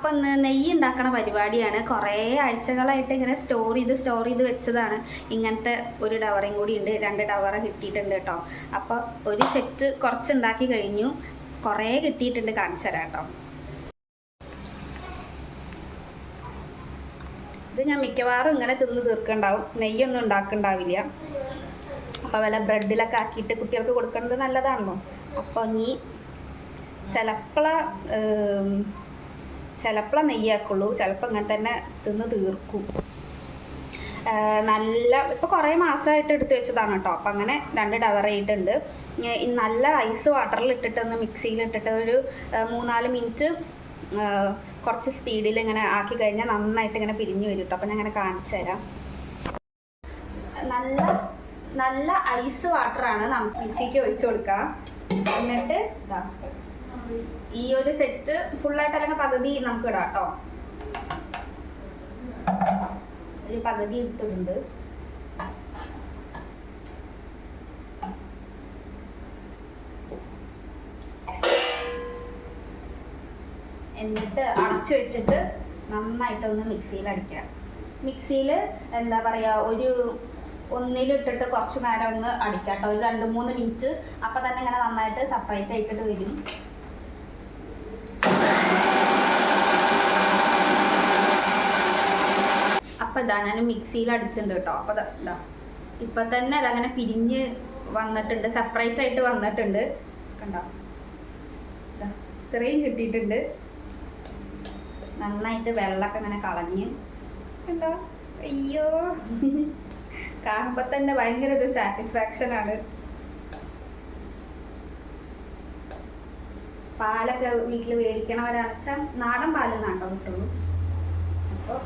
അപ്പം ഇന്ന് നെയ്യ് ഉണ്ടാക്കണ പരിപാടിയാണ്. കുറേ ആഴ്ചകളായിട്ട് ഇങ്ങനെ സ്റ്റോർ ചെയ്ത് വെച്ചതാണ്. ഇങ്ങനത്തെ ഒരു ഡവറയും കൂടി ഉണ്ട്, 2 ഡവറ കിട്ടിയിട്ടുണ്ട് കേട്ടോ. അപ്പോൾ ഒരു സെറ്റ് കുറച്ച് ഉണ്ടാക്കി കഴിഞ്ഞു, കുറേ കിട്ടിയിട്ടുണ്ട്, കാണിച്ചു തരാം കേട്ടോ. ഇത് ഞാൻ മിക്കവാറും ഇങ്ങനെ തിന്ന് തീർക്കുന്നുണ്ടാവും, നെയ്യൊന്നും ഉണ്ടാക്കുന്നുണ്ടാവില്ല. അപ്പോൾ വല്ല ബ്രെഡിലൊക്കെ ആക്കിയിട്ട് കുട്ടികൾക്ക് കൊടുക്കുന്നത് നല്ലതാണല്ലോ. അപ്പോൾ നീ ചിലപ്പോൾ നെയ്യാക്കുള്ളൂ, ചിലപ്പോൾ ഇങ്ങനെ തന്നെ തിന്ന് തീർക്കും. നല്ല ഇപ്പോൾ കുറേ മാസമായിട്ട് എടുത്ത് വെച്ചതാണ് കേട്ടോ. അപ്പം അങ്ങനെ 2 ഡവർ ആയിട്ടുണ്ട്. നല്ല ഐസ് വാട്ടറിൽ ഇട്ടിട്ടൊന്ന് മിക്സിയിലിട്ടിട്ട് ഒരു 3-4 മിനിറ്റ് കുറച്ച് സ്പീഡിൽ ഇങ്ങനെ ആക്കി കഴിഞ്ഞാൽ നന്നായിട്ട് ഇങ്ങനെ പിരിഞ്ഞ് വരും കേട്ടോ. അപ്പം ഞാൻ അങ്ങനെ കാണിച്ചു തരാം. നല്ല ഐസ് വാട്ടറാണ് നമുക്ക് മിക്സിക്ക് ഒഴിച്ചു കൊടുക്കാം. എന്നിട്ട് ഇതാ ഈ ഒരു സെറ്റ് ഫുള്ളായിട്ട് അല്ലെങ്കിൽ പകുതി നമുക്ക് ഇടാം കേട്ടോ. ഒരു പകുതി എടുത്തിട്ടുണ്ട്. എന്നിട്ട് അടച്ചു വെച്ചിട്ട് നന്നായിട്ടൊന്ന് മിക്സിയിൽ അടിക്കാം. മിക്സിയിൽ എന്താ പറയുക, ഒന്നിലിട്ടിട്ട് കുറച്ച് നേരം ഒന്ന് അടിക്കാം കേട്ടോ, ഒരു 2-3 മിനിറ്റ്. അപ്പം തന്നെ ഇങ്ങനെ നന്നായിട്ട് സെപ്പറേറ്റ് ആയിട്ടിട്ട് വരും. അപ്പം ഇതാ ഞാൻ മിക്സിയിൽ അടിച്ചിട്ടുണ്ട് കേട്ടോ. അപ്പോൾ ഇതാ ഇപ്പം തന്നെ അതങ്ങനെ പിരിഞ്ഞ് വന്നിട്ടുണ്ട്, സെപ്പറേറ്റ് ആയിട്ട് വന്നിട്ടുണ്ട്. കണ്ടോ, ഇത്രയും കിട്ടിയിട്ടുണ്ട്. നന്നായിട്ട് വെള്ളമൊക്കെ ഇങ്ങനെ കളഞ്ഞ് കണ്ടോ. അയ്യോ, കാണുമ്പോൾ തന്നെ ഭയങ്കര ഒരു സാറ്റിസ്ഫാക്ഷൻ ആണ്. പാലൊക്കെ വീട്ടിൽ മേടിക്കണവരാണെച്ചാൽ നാടൻ പാലെന്നാണ്ടോ കിട്ടുള്ളൂ. അപ്പോൾ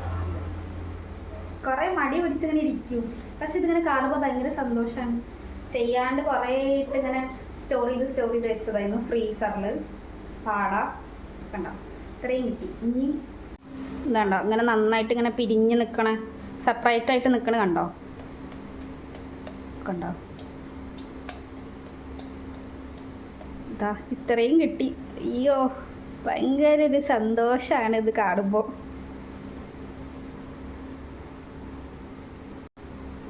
കുറേ മടി പിടിച്ചിങ്ങനെ ഇരിക്കും, പക്ഷെ ഇതിങ്ങനെ കാണുമ്പോൾ ഭയങ്കര സന്തോഷമാണ്. ചെയ്യാണ്ട് കുറേ ഇട്ട് ഇങ്ങനെ സ്റ്റോർ ചെയ്ത് വെച്ചതായിരുന്നു ഫ്രീസറിൽ. പാടാ കണ്ടോ, ഇത്രയും കിട്ടി. ഇനി എന്താണ്ടോ ഇങ്ങനെ നന്നായിട്ട് ഇങ്ങനെ പിരിഞ്ഞ് നിൽക്കണ, സെപ്പറേറ്റ് ആയിട്ട് നിൽക്കണ കണ്ടോ. ഇതാ ഇത്രയും കിട്ടി. അയ്യോ, ഭയങ്കര ഒരു സന്തോഷമാണ് ഇത് കാണുമ്പോൾ.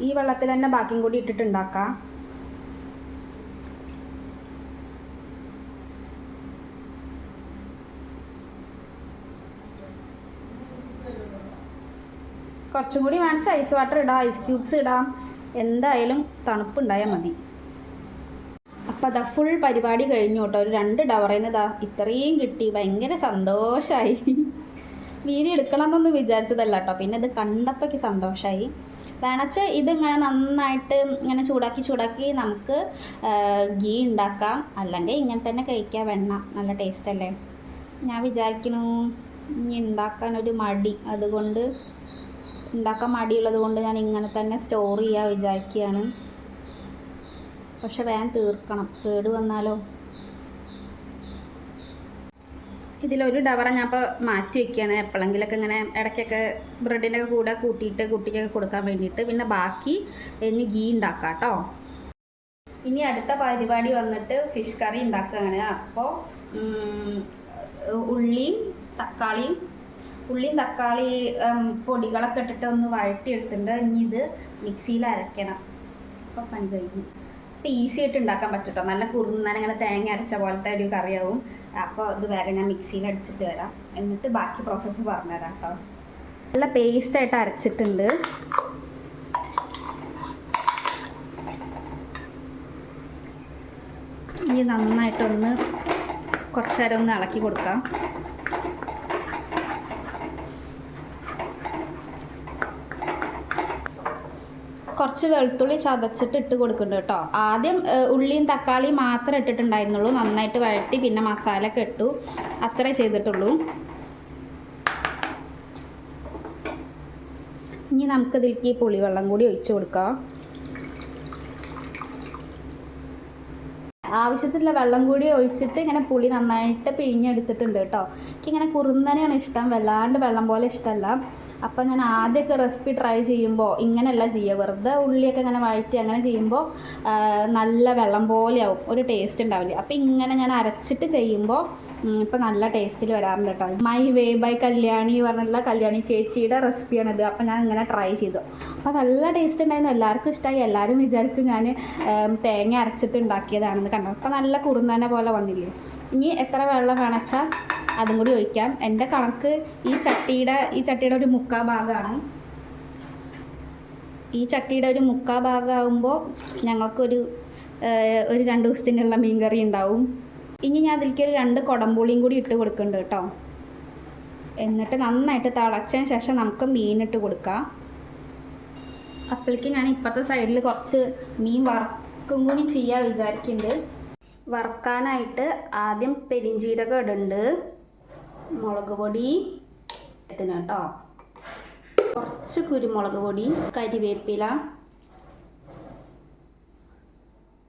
ഈ വെള്ളത്തിൽ തന്നെ ബാക്കിയും കൂടി ഇട്ടിട്ടുണ്ടാക്കാം. കുറച്ചും കൂടി വേണിച്ച ഐസ് വാട്ടർ ഇടാം, ഐസ് ക്യൂബ്സ് ഇടാം, എന്തായാലും തണുപ്പുണ്ടായാൽ മതി. അപ്പം അതാ ഫുൾ പരിപാടി കഴിഞ്ഞു കേട്ടോ. ഒരു 2 ഡവറിൽ നിന്ന് ഇതാ ഇത്രയും കിട്ടി, ഭയങ്കര സന്തോഷമായി. വീഡിയോ എടുക്കണമെന്നൊന്നും വിചാരിച്ചതല്ല കേട്ടോ, പിന്നെ ഇത് കണ്ടപ്പോഴേക്ക് സന്തോഷമായി. വേണച്ചാൽ ഇതിങ്ങനെ നന്നായിട്ട് ഇങ്ങനെ ചൂടാക്കി നമുക്ക് ഗീ ഉണ്ടാക്കാം, അല്ലെങ്കിൽ ഇങ്ങനെ തന്നെ കഴിക്കാം. വെണ്ണ നല്ല ടേസ്റ്റ് അല്ലേ. ഞാൻ വിചാരിക്കുന്നു ഇനി ഉണ്ടാക്കാനൊരു മടി, അതുകൊണ്ട് ഉണ്ടാക്കാൻ മടിയുള്ളത് കൊണ്ട് ഞാൻ ഇങ്ങനെ തന്നെ സ്റ്റോർ ചെയ്യാൻ വിചാരിക്കുകയാണ്. പക്ഷെ വേഗം തീർക്കണം, കേട് വന്നാലോ. ഇതിലൊരു ഡവറ ഞാൻ ഇപ്പോൾ മാറ്റി വയ്ക്കുകയാണ്, എപ്പോഴെങ്കിലൊക്കെ ഇങ്ങനെ ഇടയ്ക്കൊക്കെ ബ്രെഡിൻ്റെ ഒക്കെ കൂടെ കൂട്ടിയിട്ട് കുട്ടിക്കൊക്കെ കൊടുക്കാൻ വേണ്ടിയിട്ട്. പിന്നെ ബാക്കി ഇനി ഗീ ഉണ്ടാക്കാം കേട്ടോ. ഇനി അടുത്ത പരിപാടി വന്നിട്ട് ഫിഷ് കറി ഉണ്ടാക്കുകയാണ്. അപ്പോൾ ഉള്ളിയും തക്കാളി പൊടികളൊക്കെ ഇട്ടിട്ട് ഒന്ന് വഴട്ടിയെടുത്തിട്ടുണ്ട്. ഇനി ഇത് മിക്സിയിൽ അരയ്ക്കണം. അപ്പോൾ പണി കഴിഞ്ഞു. അപ്പോൾ ഈസി ആയിട്ട് ഉണ്ടാക്കാൻ പറ്റും കേട്ടോ. നല്ല കുറുന്നാൻ ഇങ്ങനെ തേങ്ങ അരച്ച പോലത്തെ ഒരു കറിയാവും. അപ്പോൾ ഇത് വേഗം ഞാൻ മിക്സിയിൽ അടിച്ചിട്ട് വരാം, എന്നിട്ട് ബാക്കി പ്രോസസ്സ് പറഞ്ഞുതരാം കേട്ടോ. നല്ല പേസ്റ്റായിട്ട് അരച്ചിട്ടുണ്ട്. ഇനി നന്നായിട്ടൊന്ന് കുറച്ച് നേരം ഒന്ന് ഇളക്കി കൊടുക്കാം. കുറച്ച് വെളുത്തുള്ളി ചതച്ചിട്ട് ഇട്ട് കൊടുക്കുന്നുണ്ട് കേട്ടോ. ആദ്യം ഉള്ളിയും തക്കാളിയും മാത്രമേ ഇട്ടിട്ടുണ്ടായിരുന്നുള്ളൂ, നന്നായിട്ട് വഴറ്റി പിന്നെ മസാല ഒക്കെ ഇട്ടു, അത്രേ ചെയ്തിട്ടുള്ളൂ. ഇനി നമുക്കിതിലേക്ക് പുളിവെള്ളം കൂടി ഒഴിച്ചു കൊടുക്കാം. ആവശ്യത്തിനുള്ള വെള്ളം കൂടി ഒഴിച്ചിട്ട് ഇങ്ങനെ പുളി നന്നായിട്ട് പിഴിഞ്ഞെടുത്തിട്ടുണ്ട് കേട്ടോ. എനിക്കിങ്ങനെ കുറുന്നനെയാണ് ഇഷ്ടം, വല്ലാണ്ട് വെള്ളം പോലെ ഇഷ്ടമല്ല. അപ്പോൾ ഞാൻ ആദ്യമൊക്കെ റെസിപ്പി ട്രൈ ചെയ്യുമ്പോൾ ഇങ്ങനെയല്ല ചെയ്യുക, വെറുതെ ഉള്ളിയൊക്കെ ഇങ്ങനെ വഴറ്റി അങ്ങനെ ചെയ്യുമ്പോൾ നല്ല വെള്ളം പോലെയാവും, ഒരു ടേസ്റ്റ് ഉണ്ടാവില്ല. അപ്പോൾ ഇങ്ങനെ ഞാൻ അരച്ചിട്ട് ചെയ്യുമ്പോൾ ഇപ്പോൾ നല്ല ടേസ്റ്റിൽ വരാറുണ്ട് കേട്ടോ. മൈ വേ ബൈ കല്യാണി പറഞ്ഞിട്ടുള്ള കല്യാണി ചേച്ചിയുടെ റെസിപ്പിയാണിത്. അപ്പോൾ ഞാൻ ഇങ്ങനെ ട്രൈ ചെയ്തു, അപ്പോൾ നല്ല ടേസ്റ്റ് ഉണ്ടായിരുന്നു, എല്ലാവർക്കും ഇഷ്ടമായി. എല്ലാവരും വിചാരിച്ചു ഞാൻ തേങ്ങ അരച്ചിട്ട് ഉണ്ടാക്കിയതാണെന്ന്. കണ്ടോ, അപ്പോൾ നല്ല കുറുന്നനെ പോലെ വന്നില്ലേ. ഇനി എത്ര വെള്ളം വേണച്ചാൽ അതും കൂടി ഒഴിക്കാം. എൻ്റെ കണക്ക് ഈ ചട്ടിയുടെ ഒരു മുക്കാൽ ഭാഗമാണ്. ഈ ചട്ടിയുടെ ഒരു മുക്കാൽ ഭാഗമാകുമ്പോൾ ഞങ്ങൾക്കൊരു 2 ദിവസത്തിനുള്ള മീൻ കറി ഉണ്ടാവും. ഇനി ഞാൻ അതിലേക്ക് ഒരു 2 കുടംപുളിയും കൂടി ഇട്ട് കൊടുക്കുന്നുണ്ട് കേട്ടോ. എന്നിട്ട് നന്നായിട്ട് തിളച്ചതിന് ശേഷം നമുക്ക് മീനിട്ട് കൊടുക്കാം. അപ്പോഴേക്ക് ഞാൻ ഇപ്പുറത്തെ സൈഡിൽ കുറച്ച് മീൻ വറക്കും കൂടി ചെയ്യാൻ വിചാരിക്കുന്നുണ്ട്. വറക്കാനായിട്ട് ആദ്യം പെരിഞ്ചീരകം ഇടുന്നുണ്ട്, മുളക് പൊടി കേട്ടോ, കുറച്ച് കുരുമുളക് പൊടി, കരിവേപ്പില,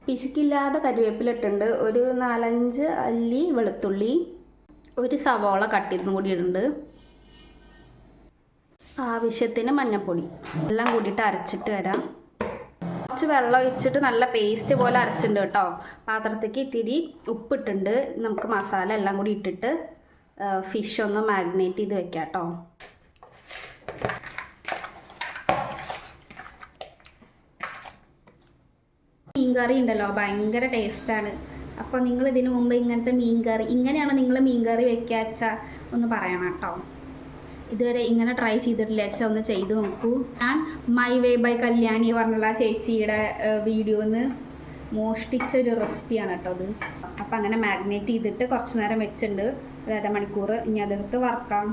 പിശുക്കില്ലാതെ കരിവേപ്പില ഇട്ടുണ്ട്, ഒരു 4-5 അല്ലി വെളുത്തുള്ളി, ഒരു സവോള കട്ടിരുന്ന് കൂടി ഇടുന്നുണ്ട്, ആവശ്യത്തിന് മഞ്ഞൾപ്പൊടി, എല്ലാം കൂടിയിട്ട് അരച്ചിട്ട് വരാം. കുറച്ച് വെള്ളം ഒഴിച്ചിട്ട് നല്ല പേസ്റ്റ് പോലെ അരച്ചിട്ടുണ്ട് കേട്ടോ. പാത്രത്തേക്ക് ഇത്തിരി ഉപ്പിട്ടുണ്ട്. നമുക്ക് മസാല എല്ലാം കൂടി ഇട്ടിട്ട് ഫിഷ് ഒന്ന് മാരിനേറ്റ് ചെയ്ത് വെക്കാം കേട്ടോ. മീൻ കറി ഉണ്ടല്ലോ, ഭയങ്കര ടേസ്റ്റാണ്. അപ്പോൾ നിങ്ങൾ ഇതിനു മുമ്പ് ഇങ്ങനത്തെ മീൻ കറി, ഇങ്ങനെയാണോ നിങ്ങൾ മീൻ കറി വെക്കാച്ചാൽ ഒന്ന് പറയണം കേട്ടോ. ഇതുവരെ ഇങ്ങനെ ട്രൈ ചെയ്തിട്ടില്ല വെച്ചാൽ ഒന്ന് ചെയ്ത് നോക്കൂ. ഞാൻ മൈ വേ ബൈ കല്യാണി പറഞ്ഞുള്ള ചേച്ചിയുടെ വീഡിയോന്ന് മോഷ്ടിച്ചൊരു റെസിപ്പിയാണ് കേട്ടോ അത്. അപ്പോൾ അങ്ങനെ മാഗ്നേറ്റ് ചെയ്തിട്ട് കുറച്ച് നേരം വെച്ചിട്ടുണ്ട്, 1.5 മണിക്കൂർ. ഇനി അതെടുത്ത് വറക്കാം.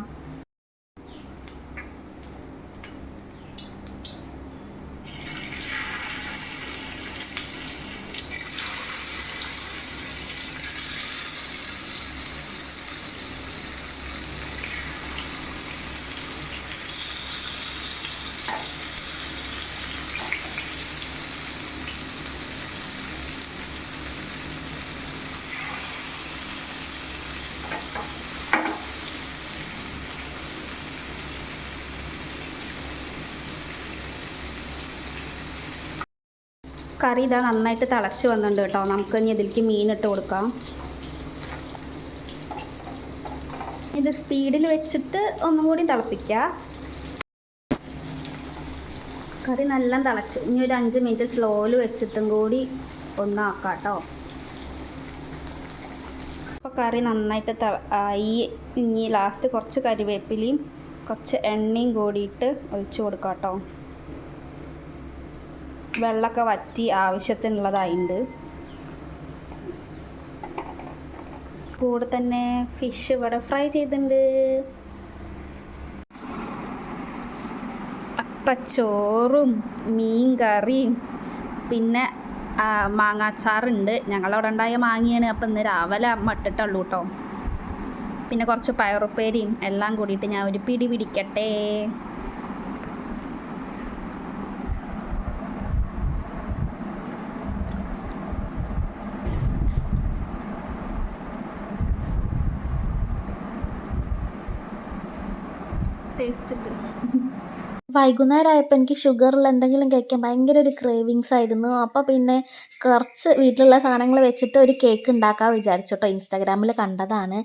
കറി ഇതാ നന്നായിട്ട് തിളച്ച് വന്നിട്ടുണ്ട് കേട്ടോ. നമുക്ക് ഇനി ഇതിലേക്ക് മീനിട്ട് കൊടുക്കാം. ഇത് സ്പീഡിൽ വെച്ചിട്ട് ഒന്നും കൂടി തിളപ്പിക്കുക. കറി നല്ല തിളച്ച്, ഇനി ഒരു 5 മിനിറ്റ് സ്ലോയിൽ വെച്ചിട്ടും കൂടി ഒന്നാക്കാം കേട്ടോ. അപ്പോൾ കറി നന്നായിട്ട് ഇനി ലാസ്റ്റ് കുറച്ച് കരിവേപ്പിലയും കുറച്ച് എണ്ണയും കൂടിയിട്ട് ഒഴിച്ച് കൊടുക്കാം കേട്ടോ. വെള്ളമൊക്കെ വറ്റി ആവശ്യത്തിനുള്ളതായിട്ടുണ്ട്. കൂടെ തന്നെ ഫിഷ് ഇവിടെ ഫ്രൈ ചെയ്തിട്ടുണ്ട്. അപ്പച്ചോറും മീൻ കറിയും പിന്നെ മാങ്ങാച്ചാറുണ്ട്. ഞങ്ങളവിടെ ഉണ്ടായ മാങ്ങയാണ്. അപ്പം ഇന്ന് രാവിലെ അമ്മ ഇട്ടിട്ടുള്ളൂ കേട്ടോ. പിന്നെ കുറച്ച് പയറുപ്പേരിയും എല്ലാം കൂടിയിട്ട് ഞാൻ ഒരു പിടി പിടിക്കട്ടെ. ടേസ്റ്റ് ഉണ്ട്. വൈകുന്നേരം ആയപ്പോൾ എനിക്ക് ഷുഗറുള്ള എന്തെങ്കിലും കഴിക്കാൻ ഭയങ്കര ഒരു ക്രേവിങ്സ് ആയിരുന്നു. അപ്പോൾ പിന്നെ കുറച്ച് വീട്ടിലുള്ള സാധനങ്ങൾ വെച്ചിട്ട് ഒരു കേക്ക് ഉണ്ടാക്കാൻ വിചാരിച്ചു കേട്ടോ. ഇൻസ്റ്റാഗ്രാമിൽ കണ്ടതാണ്.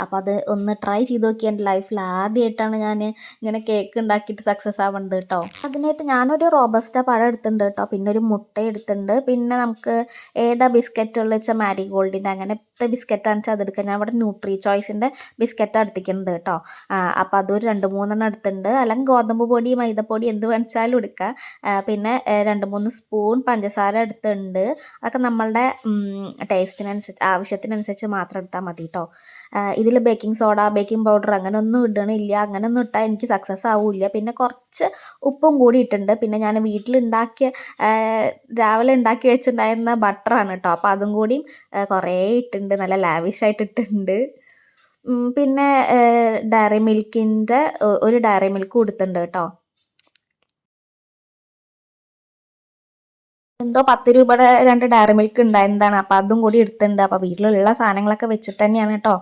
അപ്പോൾ അത് ഒന്ന് ട്രൈ ചെയ്ത് നോക്കി. എൻ്റെ ലൈഫിൽ ആദ്യമായിട്ടാണ് ഞാൻ ഇങ്ങനെ കേക്ക് ഉണ്ടാക്കിയിട്ട് സക്സസ് ആവുന്നത് കേട്ടോ. അതിനായിട്ട് ഞാനൊരു റോബസ്റ്റ പഴം എടുത്തിട്ടുണ്ട് കേട്ടോ. പിന്നെ ഒരു മുട്ട എടുത്തിട്ടുണ്ട്. പിന്നെ നമുക്ക് ഏതാ ബിസ്ക്കറ്റ് ഉള്ള വെച്ചാൽ മാരിഗോൾഡിൻ്റെ അങ്ങനത്തെ ബിസ്ക്കറ്റാണെന്ന് വെച്ചാൽ അതെടുക്കാം. ഞാൻ ഇവിടെ ന്യൂട്രി ചോയ്സിൻ്റെ ബിസ്ക്കറ്റാണ് എടുത്തിരിക്കുന്നത് കേട്ടോ. അപ്പോൾ അതൊരു 2-3 എടുത്തിട്ടുണ്ട്. അല്ലെങ്കിൽ ഗോതമ്പ് പൊടി, മൈദപ്പൊടി എന്ത് വെച്ചാലും എടുക്കുക. പിന്നെ 2-3 സ്പൂൺ പഞ്ചസാര എടുത്തിട്ടുണ്ട്. അതൊക്കെ നമ്മളുടെ ടേസ്റ്റിനനുസരിച്ച് ആവശ്യത്തിനനുസരിച്ച് മാത്രം എടുത്താൽ മതി കേട്ടോ. ഇതിൽ ബേക്കിംഗ് സോഡ, ബേക്കിംഗ് പൗഡർ അങ്ങനെ ഒന്നും ഇടണില്ല. അങ്ങനെ ഒന്നും ഇട്ടാൽ എനിക്ക് സക്സസ് ആവില്ല. പിന്നെ കുറച്ച് ഉപ്പും കൂടി ഇട്ടിട്ടുണ്ട്. പിന്നെ ഞാൻ രാവിലെ ഉണ്ടാക്കി വെച്ചിട്ടുണ്ടായിരുന്ന ബട്ടറാണ് കേട്ടോ. അപ്പോൾ അതും കൂടി കുറേ ഇട്ടിട്ടുണ്ട്, നല്ല ലാവിഷായിട്ട് ഇട്ടിട്ടുണ്ട്. പിന്നെ ഡയറി മിൽക്കിൻ്റെ ഒരു ഡയറി മിൽക്ക് കൊടുത്തിട്ടുണ്ട് കേട്ടോ. എന്തോ 10 രൂപയുടെ 2 ഡയറി മിൽക്ക് ഉണ്ടായിരുന്നതാണ്. അപ്പോൾ അതും കൂടി എടുത്തിട്ടുണ്ട്. അപ്പോൾ വീട്ടിലുള്ള സാധനങ്ങളൊക്കെ വെച്ചിട്ട് തന്നെയാണ് കേട്ടോ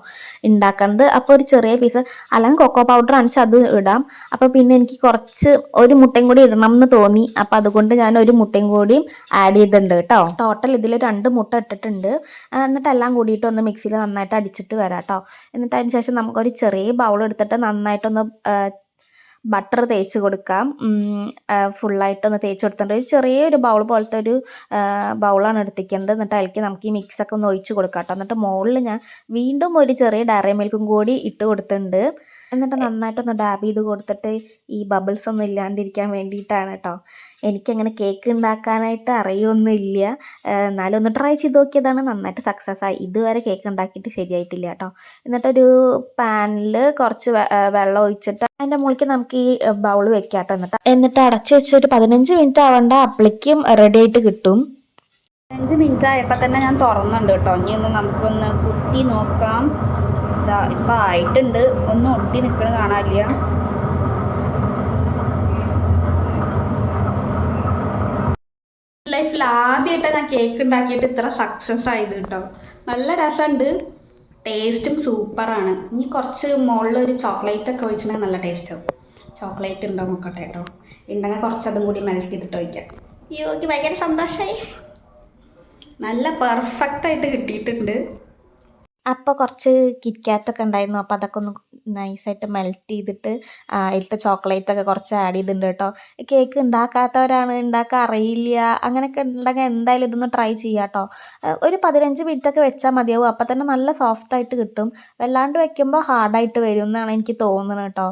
ഉണ്ടാക്കുന്നത്. അപ്പോൾ ഒരു ചെറിയ പീസ് അല്ലെങ്കിൽ കൊക്കോ പൗഡർ അണിച്ച് അത് ഇടാം. അപ്പോൾ പിന്നെ എനിക്ക് കുറച്ച് ഒരു മുട്ടയും കൂടി ഇടണം എന്ന് തോന്നി. അപ്പോൾ അതുകൊണ്ട് ഞാൻ ഒരു മുട്ടയും കൂടിയും ആഡ് ചെയ്തിട്ടുണ്ട് കേട്ടോ. ടോട്ടൽ ഇതിൽ 2 മുട്ട ഇട്ടിട്ടുണ്ട്. എന്നിട്ട് എല്ലാം കൂടിയിട്ട് ഒന്ന് മിക്സിയിൽ നന്നായിട്ട് അടിച്ചിട്ട് വരാം കേട്ടോ. എന്നിട്ട് അതിന് ശേഷം നമുക്കൊരു ചെറിയ ബൗൾ എടുത്തിട്ട് നന്നായിട്ടൊന്ന് ബട്ടർ തേച്ച് കൊടുക്കാം. ഫുള്ളായിട്ടൊന്ന് തേച്ച് കൊടുത്തിട്ടുണ്ട്. ഒരു ചെറിയൊരു ബൗൾ പോലത്തെ ഒരു ബൗളാണ് എടുത്തിരിക്കേണ്ടത്. എന്നിട്ട് അതിലേക്ക് നമുക്ക് ഈ മിക്സൊക്കെ ഒന്ന് ഒഴിച്ച് കൊടുക്കാം കേട്ടോ. എന്നിട്ട് മുകളിൽ ഞാൻ വീണ്ടും ഒരു ചെറിയ ഡയറി മിൽക്കും കൂടി ഇട്ട് കൊടുത്തിട്ടുണ്ട്. എന്നിട്ട് നന്നായിട്ടൊന്ന് ഡാബ് ചെയ്ത് കൊടുത്തിട്ട് ഈ ബബിൾസ് ഒന്നും ഇല്ലാണ്ടിരിക്കാൻ വേണ്ടിയിട്ടാണ് കേട്ടോ. എനിക്കങ്ങനെ കേക്ക് ഉണ്ടാക്കാനായിട്ട് അറിയൊന്നുമില്ല, എന്നാലും ഒന്ന് ട്രൈ ചെയ്ത് നോക്കിയതാണ്. നന്നായിട്ട് സക്സസ് ആയി. ഇതുവരെ കേക്ക് ഉണ്ടാക്കിയിട്ട് ശരിയായിട്ടില്ല കേട്ടോ. എന്നിട്ടൊരു പാനിൽ കുറച്ച് വെള്ളം ഒഴിച്ചിട്ട് അതിൻ്റെ മുകളിലേക്ക് നമുക്ക് ഈ ബൗൾ വെക്കാം കേട്ടോ. എന്നിട്ട് അടച്ച് വെച്ചൊരു 15 മിനിറ്റ് ആവേണ്ട, അപ്പോഴേക്കും റെഡി ആയിട്ട് കിട്ടും. 5 മിനിറ്റ് ആയപ്പോൾ തന്നെ ഞാൻ തുറന്നുണ്ട് കേട്ടോ. ഇനി ഒന്ന് നമുക്കൊന്ന് കുത്തി നോക്കാം. ഇതാ ഇപ്പം ആയിട്ടുണ്ട്. ഒന്നും ഒട്ടി നിൽക്കണ കാണാനില്ല. ലൈഫിൽ ആദ്യമായിട്ടാണ് ഞാൻ കേക്ക് ഉണ്ടാക്കിയിട്ട് ഇത്ര സക്സസ് ആയത് കേട്ടോ. നല്ല രസമുണ്ട്, ടേസ്റ്റും സൂപ്പറാണ്. ഇനി കുറച്ച് മുകളിലൊരു ചോക്ലേറ്റ് ഒക്കെ ഒഴിച്ചിട്ടുണ്ടെങ്കിൽ നല്ല ടേസ്റ്റ് ആവും. ചോക്ലേറ്റ് ഉണ്ടോ നോക്കട്ടെ കേട്ടോ. ഉണ്ടെങ്കിൽ കുറച്ചതും കൂടി മെൽറ്റ് ചെയ്തിട്ട് ഒഴിക്കാം. അയ്യോ എനിക്ക് ഭയങ്കര സന്തോഷമായി. നല്ല പെർഫെക്റ്റായിട്ട് കിട്ടിയിട്ടുണ്ട്. അപ്പോൾ കുറച്ച് കിറ്റ്കാറ്റൊക്കെ ഉണ്ടായിരുന്നു. അപ്പോൾ അതൊക്കെ ഒന്ന് നൈസായിട്ട് മെൽറ്റ് ചെയ്തിട്ട് അതിലത്തെ ചോക്ലേറ്റൊക്കെ കുറച്ച് ആഡ് ചെയ്തിട്ടുണ്ട് കേട്ടോ. കേക്ക് ഉണ്ടാക്കാത്തവരാണ്, ഉണ്ടാക്കാൻ അറിയില്ല, അങ്ങനെയൊക്കെ ഉണ്ടെങ്കിൽ എന്തായാലും ഇതൊന്ന് ട്രൈ ചെയ്യാം കേട്ടോ. ഒരു 15 മിനിറ്റൊക്കെ വെച്ചാൽ മതിയാവും. അപ്പോൾ തന്നെ നല്ല സോഫ്റ്റായിട്ട് കിട്ടും. വല്ലാണ്ട് വെക്കുമ്പോൾ ഹാർഡായിട്ട് വരും എന്നാണ് എനിക്ക് തോന്നുന്നത് കേട്ടോ.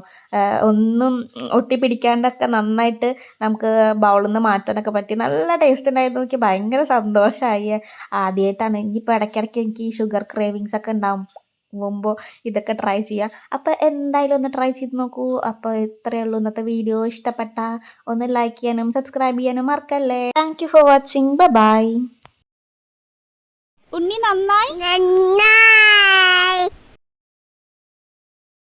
ഒന്നും ഒട്ടിപ്പിടിക്കാണ്ടൊക്കെ നന്നായിട്ട് നമുക്ക് ബൗളിൽ നിന്ന് മാറ്റാനൊക്കെ പറ്റി. നല്ല ടേസ്റ്റ് ഉണ്ടായിരുന്നു. എനിക്ക് ഭയങ്കര സന്തോഷമായി. ആദ്യമായിട്ടാണ്. ഇനിയിപ്പോൾ ഇടയ്ക്കിടയ്ക്ക് എനിക്ക് ഈ ഷുഗർ ക്രേവിങ്സ് ഒക്കെ ഉണ്ടാകുമ്പോൾ ഇതൊക്കെ ട്രൈ ചെയ്യാം. അപ്പോൾ എന്തായാലും ഒന്ന് ട്രൈ ചെയ്ത് നോക്കൂ. അപ്പോൾ ഇത്രയേ ഉള്ളൂ ഇന്നത്തെ വീഡിയോ. ഇഷ്ടപ്പെട്ട ഒന്ന് ലൈക്ക് ചെയ്യാനും സബ്സ്ക്രൈബ് ചെയ്യാനും മറക്കല്ലേ. Thank you for watching. Bye. Unni നന്നായി.